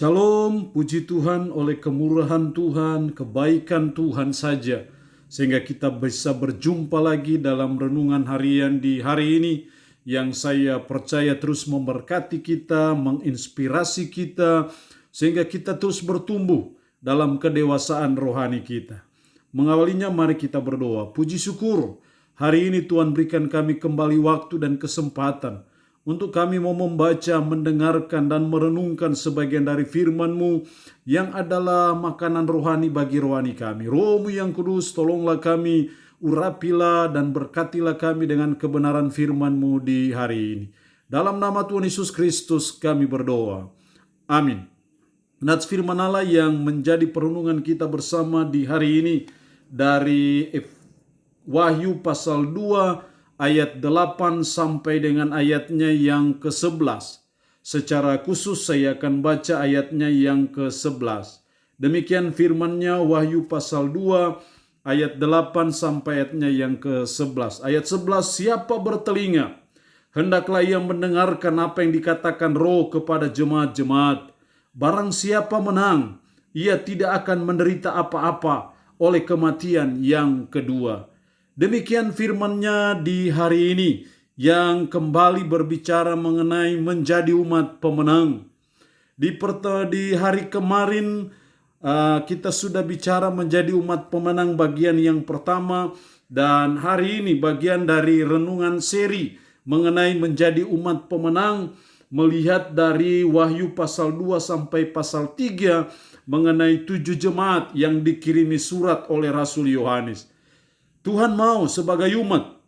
Shalom, puji Tuhan, oleh kemurahan Tuhan, kebaikan Tuhan saja, sehingga kita bisa berjumpa lagi dalam renungan harian di hari ini, yang saya percaya terus memberkati kita, menginspirasi kita, sehingga kita terus bertumbuh dalam kedewasaan rohani kita. Mengawalinya, mari kita berdoa. Puji syukur, hari ini Tuhan berikan kami kembali waktu dan kesempatan untuk kami mau membaca, mendengarkan, dan merenungkan sebagian dari firman-Mu yang adalah makanan rohani bagi rohani kami. Roh-Mu yang kudus, tolonglah kami, urapilah dan berkatilah kami dengan kebenaran firman-Mu di hari ini. Dalam nama Tuhan Yesus Kristus kami berdoa. Amin. Nats firman Allah yang menjadi perenungan kita bersama di hari ini dari Wahyu pasal 2 ayat 8 sampai dengan ayatnya yang ke-11. Secara khusus saya akan baca ayatnya yang ke-11. Demikian firman-Nya, Wahyu pasal 2 ayat 8 sampai ayatnya yang ke-11. Ayat 11, siapa bertelinga, hendaklah ia mendengarkan apa yang dikatakan Roh kepada jemaat-jemaat. Barang siapa menang, ia tidak akan menderita apa-apa oleh kematian yang kedua. Demikian firman-Nya di hari ini yang kembali berbicara mengenai menjadi umat pemenang. Di hari kemarin kita sudah bicara menjadi umat pemenang bagian yang pertama, dan hari ini bagian dari renungan seri mengenai menjadi umat pemenang, melihat dari Wahyu pasal 2 sampai pasal 3 mengenai 7 jemaat yang dikirimi surat oleh Rasul Yohanes. Tuhan mau sebagai umat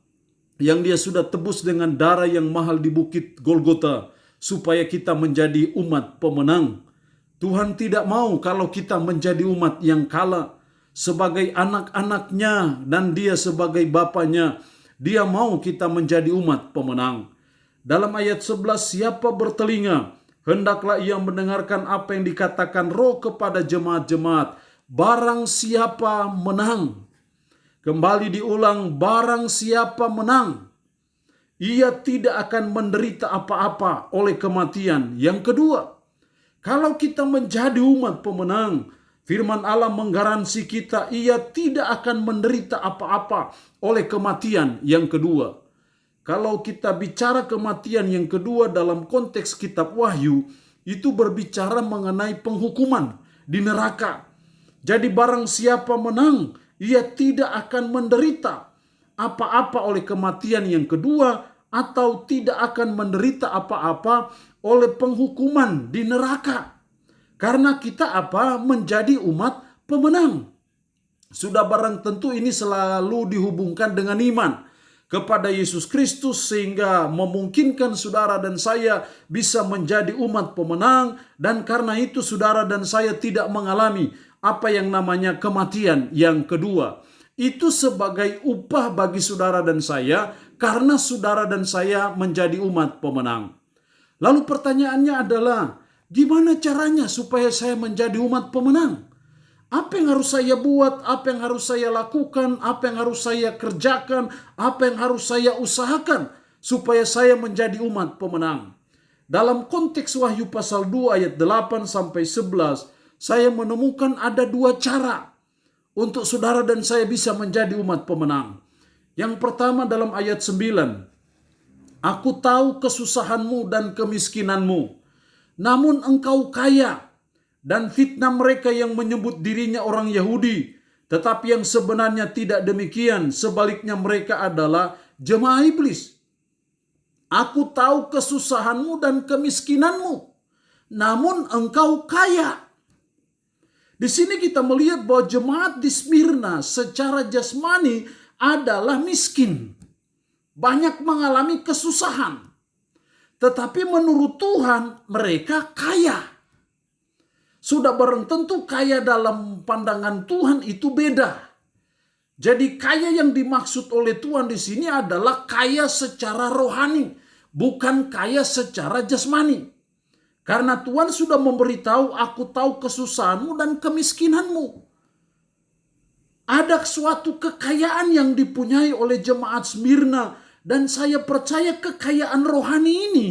yang Dia sudah tebus dengan darah yang mahal di bukit Golgota, supaya kita menjadi umat pemenang. Tuhan tidak mau kalau kita menjadi umat yang kalah. Sebagai anak-anaknya dan Dia sebagai bapaknya, Dia mau kita menjadi umat pemenang. Dalam ayat 11, siapa bertelinga, hendaklah ia mendengarkan apa yang dikatakan Roh kepada jemaat-jemaat. Barang siapa menang. Kembali diulang, barang siapa menang, ia tidak akan menderita apa-apa oleh kematian yang kedua. Kalau kita menjadi umat pemenang, firman Allah menggaransi kita, ia tidak akan menderita apa-apa oleh kematian yang kedua. Kalau kita bicara kematian yang kedua dalam konteks kitab Wahyu, itu berbicara mengenai penghukuman di neraka. Jadi barang siapa menang, ia tidak akan menderita apa-apa oleh kematian yang kedua, atau tidak akan menderita apa-apa oleh penghukuman di neraka. Karena kita menjadi umat pemenang. Sudah barang tentu ini selalu dihubungkan dengan iman kepada Yesus Kristus, sehingga memungkinkan saudara dan saya bisa menjadi umat pemenang, dan karena itu saudara dan saya tidak mengalami apa yang namanya kematian yang kedua. Itu sebagai upah bagi saudara dan saya, karena saudara dan saya menjadi umat pemenang. Lalu pertanyaannya adalah, gimana caranya supaya saya menjadi umat pemenang? Apa yang harus saya buat? Apa yang harus saya lakukan? Apa yang harus saya kerjakan? Apa yang harus saya usahakan supaya saya menjadi umat pemenang? Dalam konteks Wahyu pasal 2 ayat 8 sampai 11, saya menemukan ada dua cara untuk saudara dan saya bisa menjadi umat pemenang. Yang pertama dalam ayat 9. Aku tahu kesusahanmu dan kemiskinanmu, namun engkau kaya, dan fitnah mereka yang menyebut dirinya orang Yahudi, tetapi yang sebenarnya tidak demikian. Sebaliknya mereka adalah jemaah iblis. Aku tahu kesusahanmu dan kemiskinanmu, namun engkau kaya. Di sini kita melihat bahwa jemaat di Smyrna secara jasmani adalah miskin. Banyak mengalami kesusahan. Tetapi menurut Tuhan mereka kaya. Sudah barang tentu kaya dalam pandangan Tuhan itu beda. Jadi kaya yang dimaksud oleh Tuhan di sini adalah kaya secara rohani, bukan kaya secara jasmani. Karena Tuhan sudah memberitahu, aku tahu kesusahanmu dan kemiskinanmu. Ada suatu kekayaan yang dipunyai oleh jemaat Smyrna, dan saya percaya kekayaan rohani ini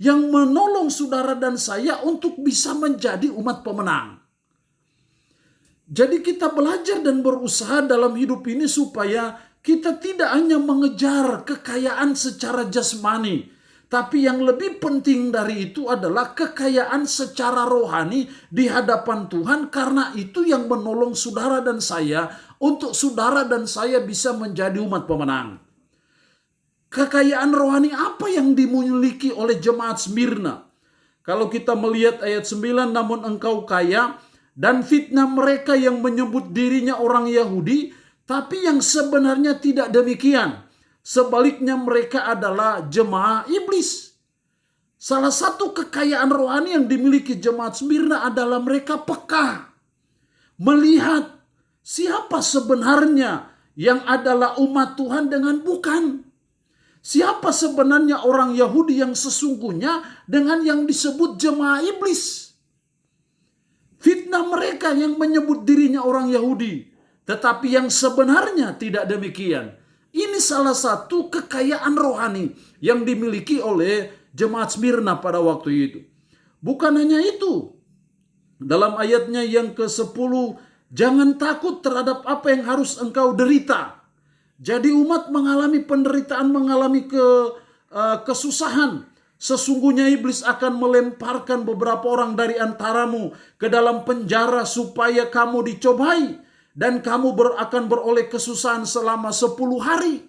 yang menolong saudara dan saya untuk bisa menjadi umat pemenang. Jadi kita belajar dan berusaha dalam hidup ini supaya kita tidak hanya mengejar kekayaan secara jasmani, tapi yang lebih penting dari itu adalah kekayaan secara rohani di hadapan Tuhan, karena itu yang menolong saudara dan saya untuk saudara dan saya bisa menjadi umat pemenang. Kekayaan rohani apa yang dimiliki oleh jemaat Smyrna? Kalau kita melihat ayat 9, namun engkau kaya dan fitnah mereka yang menyebut dirinya orang Yahudi, tapi yang sebenarnya tidak demikian. Sebaliknya mereka adalah jemaah iblis. Salah satu kekayaan rohani yang dimiliki jemaat Smyrna adalah mereka peka melihat siapa sebenarnya yang adalah umat Tuhan dengan bukan. Siapa sebenarnya orang Yahudi yang sesungguhnya dengan yang disebut jemaah iblis. Fitnah mereka yang menyebut dirinya orang Yahudi, tetapi yang sebenarnya tidak demikian. Ini salah satu kekayaan rohani yang dimiliki oleh jemaat Smyrna pada waktu itu. Bukan hanya itu. Dalam ayatnya yang ke-10, jangan takut terhadap apa yang harus engkau derita. Jadi umat mengalami penderitaan, mengalami kesusahan. Sesungguhnya iblis akan melemparkan beberapa orang dari antaramu ke dalam penjara supaya kamu dicobai. Dan kamu akan beroleh kesusahan selama 10 hari.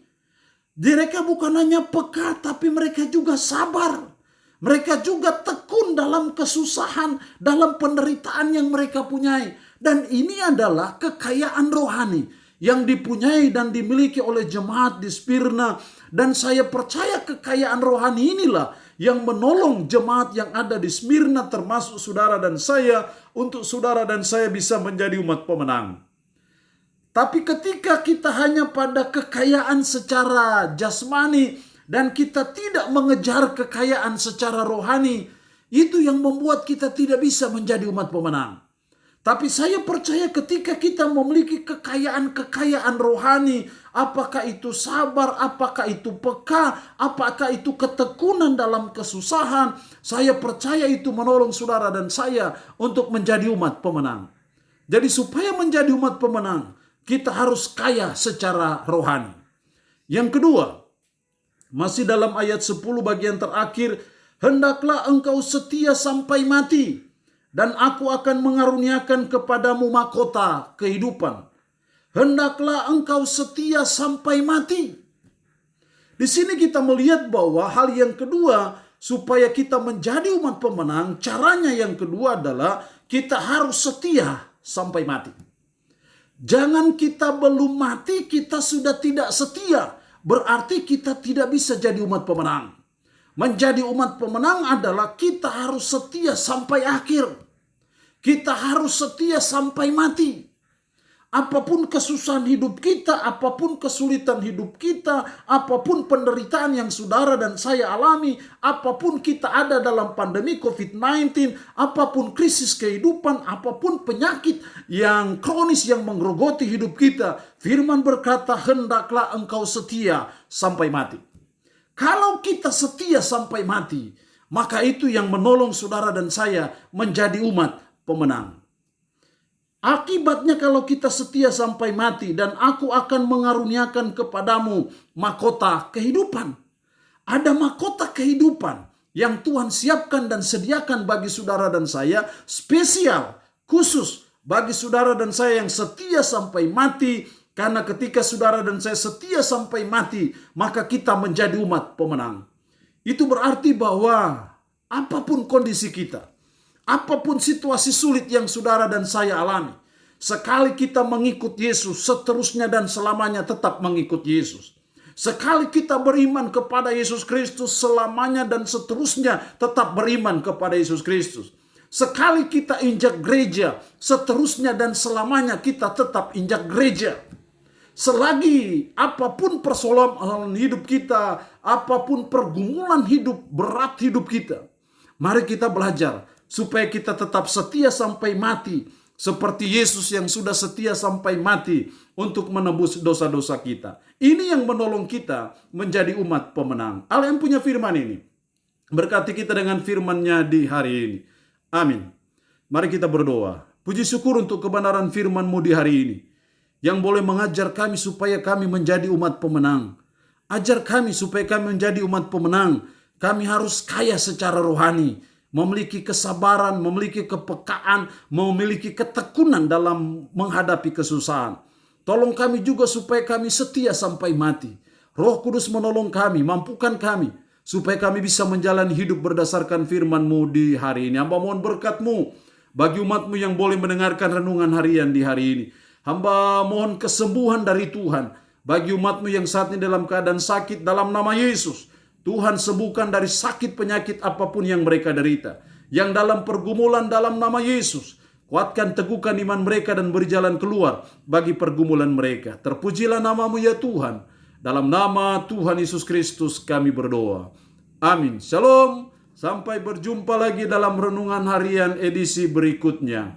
Mereka bukan hanya peka, tapi mereka juga sabar. Mereka juga tekun dalam kesusahan, dalam penderitaan yang mereka punyai. Dan ini adalah kekayaan rohani yang dipunyai dan dimiliki oleh jemaat di Smyrna. Dan saya percaya kekayaan rohani inilah yang menolong jemaat yang ada di Smyrna, termasuk saudara dan saya, untuk saudara dan saya bisa menjadi umat pemenang. Tapi ketika kita hanya pada kekayaan secara jasmani dan kita tidak mengejar kekayaan secara rohani, itu yang membuat kita tidak bisa menjadi umat pemenang. Tapi saya percaya ketika kita memiliki kekayaan rohani, apakah itu sabar, apakah itu peka, apakah itu ketekunan dalam kesusahan, saya percaya itu menolong saudara dan saya untuk menjadi umat pemenang. Jadi supaya menjadi umat pemenang, kita harus kaya secara rohani. Yang kedua, masih dalam ayat 10 bagian terakhir, hendaklah engkau setia sampai mati, dan aku akan mengaruniakan kepadamu mahkota kehidupan. Hendaklah engkau setia sampai mati. Di sini kita melihat bahwa hal yang kedua, supaya kita menjadi umat pemenang, caranya yang kedua adalah kita harus setia sampai mati. Jangan kita belum mati, kita sudah tidak setia. Berarti kita tidak bisa jadi umat pemenang. Menjadi umat pemenang adalah kita harus setia sampai akhir. Kita harus setia sampai mati. Apapun kesusahan hidup kita, apapun kesulitan hidup kita, apapun penderitaan yang saudara dan saya alami, apapun kita ada dalam pandemi COVID-19, apapun krisis kehidupan, apapun penyakit yang kronis yang menggerogoti hidup kita, firman berkata, hendaklah engkau setia sampai mati. Kalau kita setia sampai mati, maka itu yang menolong saudara dan saya menjadi umat pemenang. Akibatnya kalau kita setia sampai mati, dan aku akan mengaruniakan kepadamu mahkota kehidupan. Ada mahkota kehidupan yang Tuhan siapkan dan sediakan bagi saudara dan saya, spesial, khusus bagi saudara dan saya yang setia sampai mati. Karena ketika saudara dan saya setia sampai mati, maka kita menjadi umat pemenang. Itu berarti bahwa apapun kondisi kita, apapun situasi sulit yang saudara dan saya alami, sekali kita mengikut Yesus, seterusnya dan selamanya tetap mengikut Yesus. Sekali kita beriman kepada Yesus Kristus, selamanya dan seterusnya tetap beriman kepada Yesus Kristus. Sekali kita injak gereja, seterusnya dan selamanya kita tetap injak gereja. Selagi apapun persoalan hidup kita, apapun pergumulan hidup, berat hidup kita, mari kita belajar supaya kita tetap setia sampai mati, seperti Yesus yang sudah setia sampai mati untuk menebus dosa-dosa kita. Ini yang menolong kita menjadi umat pemenang. Allah yang punya firman ini, Berkati kita dengan firman-Nya di hari ini. Amin. Mari kita berdoa. Puji syukur untuk kebenaran firman-Mu di hari ini, yang boleh mengajar kami supaya kami menjadi umat pemenang. Ajar kami supaya kami menjadi umat pemenang. Kami harus kaya secara rohani, memiliki kesabaran, memiliki kepekaan, memiliki ketekunan dalam menghadapi kesusahan. Tolong kami juga supaya kami setia sampai mati. Roh Kudus menolong kami, mampukan kami, supaya kami bisa menjalani hidup berdasarkan firman-Mu di hari ini. Hamba mohon berkat-Mu bagi umat-Mu yang boleh mendengarkan renungan harian di hari ini. Hamba mohon kesembuhan dari Tuhan bagi umat-Mu yang saat ini dalam keadaan sakit, dalam nama Yesus. Tuhan sembuhkan dari sakit penyakit apapun yang mereka derita. Yang dalam pergumulan dalam nama Yesus, kuatkan teguhkan iman mereka dan berjalan keluar bagi pergumulan mereka. Terpujilah nama-Mu ya Tuhan. Dalam nama Tuhan Yesus Kristus kami berdoa. Amin. Shalom. Sampai berjumpa lagi dalam renungan harian edisi berikutnya.